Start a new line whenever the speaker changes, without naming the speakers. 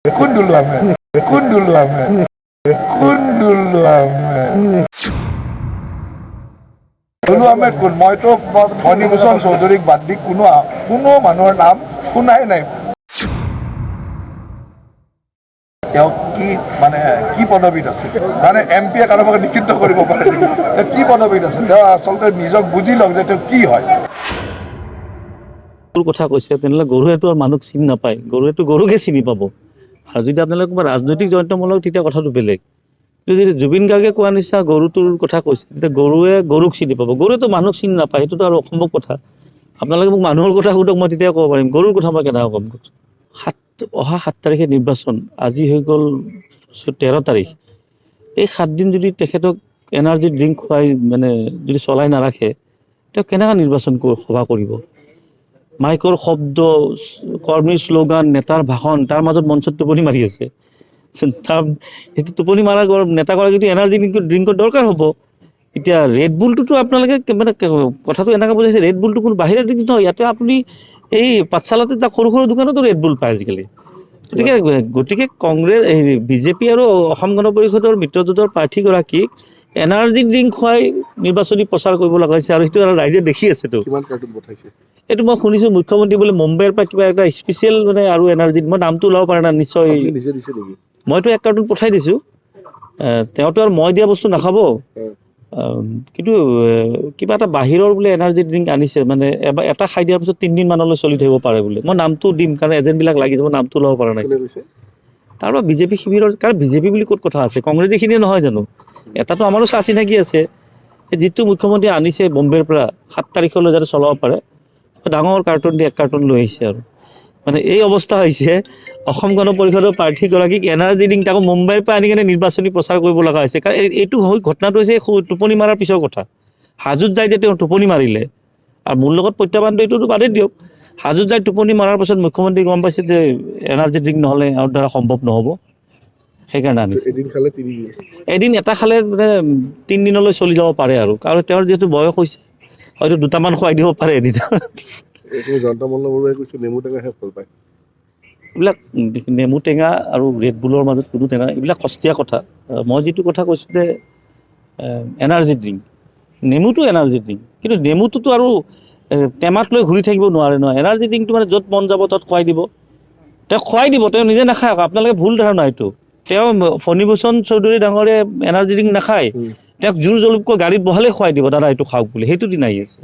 Kundul Ahmed. Kundul Ahmed. Kundul Ahmed. Kundul Ahmed কোন মই তো ফণীভূষণ চৌধুৰীক বাদ দি কোনো মানুহৰ নাম শুনাই নাই তেওঁ কি মানে কি পদবীত আছে মানে এমপিয়ে কাৰোবাক নিষিদ্ধ কৰিব পাৰে কি পদবীত আছে তেওঁ আচলতে নিজক বুজি লওক যে তেওঁ কি হয়
কথা কৈছে তেনেহ'লে গৰুৱেতো আৰু মানুহক চিনি নাপায় গৰুৱেতো গৰুকে চিনি পাব আৰু যদি আপোনালোকে কিবা ৰাজনৈতিক জড়িতমূলক তেতিয়া কথাটো বেলেগ যদি জুবিন গাৰ্গে কোৱা নিচিনা গৰুটোৰ কথা কৈছে তেতিয়া গৰুৱে গৰুক চিনি পাব গৰুৱেতো মানুহক চিনি নাপায় সেইটোতো আৰু অসম্ভৱ কথা আপোনালোকে মোক মানুহৰ কথা সুধক মই তেতিয়া ক'ব পাৰিম গৰুৰ কথা মই কেনেকৈ ক'ম অহা 7 তাৰিখে নিৰ্বাচন আজি হৈ গ'ল 13 তাৰিখ এই 7 দিন যদি তেখেতক এনাৰ্জি ড্ৰিংক খুৱাই মানে যদি চলাই নাৰাখে তেওঁ কেনেকৈ নিৰ্বাচন সভা কৰিব মাইকৰ শব্দ কৰ্মীৰ শ্লোগান নেতাৰ ভাষণ তাৰ মাজত মঞ্চত টোপনি মাৰি আছে তাৰ সেইটো টোপনি মাৰা নেতাগৰাকীটো এনাৰ্জি ড্ৰিংকৰ দৰকাৰ হ'ব এতিয়া ৰেড বুলটোতো আপোনালোকে মানে কথাটো এনেকৈ বুজাইছে ৰেড বুলটো কোনো বাহিৰা ড্ৰিংক নহয় ইয়াতে আপুনি এই পাঠশালাতে তাক সৰু সৰু দোকানতো ৰেড বুল পায় আজিকালি গতিকে কংগ্ৰেছ বিজেপি আৰু অসম গণ পৰিষদৰ মিত্ৰজোঁটৰ প্ৰাৰ্থীগৰাকীক এনাৰ্জি ড্ৰিংক খুৱাই নিৰ্বাচনী প্ৰচাৰ কৰিব লগা হৈছে আৰু সেইটো আৰু ৰাইজে দেখি আছেতো এইটো মই শুনিছোঁ মুখ্যমন্ত্ৰী বোলে মুম্বাইৰ পৰা কিবা এটা স্পেচিয়েল মানে আৰু এনাৰ্জি মই নামটো ওলাব পৰা নাই নিশ্চয় মইতো 1 কাৰ্টুন পঠাই দিছোঁ তেওঁতো আৰু মই দিয়া বস্তু নাখাব কিন্তু কিবা এটা বাহিৰৰ বোলে এনাৰ্জি ড্ৰিংক আনিছে মানে এবাৰ এটা খাই দিয়াৰ পিছত 3 দিন মানলৈ চলি থাকিব পাৰে বোলে মই নামটো দিম কাৰণ এজেণ্টবিলাক লাগিছে মই নামটো ওলাব পৰা নাই তাৰপৰা বিজেপি শিবিৰৰ কাৰণ বিজেপি বুলি ক'ত কথা আছে কংগ্ৰেছ এইখিনিয়ে নহয় জানো এটাতো আমাৰো চা চিনাকি আছে যিটো মুখ্যমন্ত্ৰী আনিছে বম্বেৰ পৰা 7 তাৰিখলৈ যাতে চলাব পাৰে ডাঙৰ কাৰ্টুন দি 1 কাৰ্টুন লৈ আহিছে আৰু মানে এই অৱস্থা হৈছে অসম গণ পৰিষদৰ প্ৰাৰ্থীগৰাকীক এনাৰ্জি ড্ৰিংক তাকো মুম্বাইৰ পৰা আনি কিনে নিৰ্বাচনী প্ৰচাৰ কৰিব লগা হৈছে কাৰণ এইটো ঘটনাটো হৈছে টোপনি মাৰাৰ পিছৰ কথা হাজোত যাই যে তেওঁ টোপনি মাৰিলে আৰু মোৰ লগত প্ৰত্যাহ্বানটো এইটোতো বাদেই দিয়ক হাজোত যাই টোপনি মৰাৰ পাছত মুখ্যমন্ত্ৰী গম পাইছে যে এনাৰ্জি ড্ৰিংক নহ'লে আৰু দ্বাৰা সম্ভৱ নহ'ব সেইকাৰণে আনিছে এদিন এটা খালে মানে 3 দিনলৈ চলি যাব পাৰে আৰু তেওঁৰ যিহেতু বয়স হৈছে হয়তো 2টামান খুৱাই দিব পাৰে এদিন এইবিলাক নেমু টেঙা আৰু ৰেড বুলৰ মাজত কোনো টেঙা এইবিলাক সস্তীয়া কথা মই যিটো কথা কৈছোঁ যে এনাৰ্জি ড্ৰিংক নেমুটো এনাৰ্জি ড্ৰিংক কিন্তু নেমুটোতো আৰু টেমাত লৈ ঘূৰি থাকিব নোৱাৰে নহয় এনাৰ্জি ড্ৰিংকটো মানে য'ত মন যাব ত'ত খুৱাই দিব তেওঁ নিজে নাখায় আকৌ আপোনালোকে ভুল ধাৰণা এইটো তেওঁ ফণীভূষণ চৌধুৰী ডাঙৰে এনাৰ্জি ড্ৰিংক নাখায় তেওঁক জোৰ জলুপকৈ গাড়ীত বহালে খুৱাই দিব দাদা এইটো খাওক বুলি সেইটো দিন আহি আছে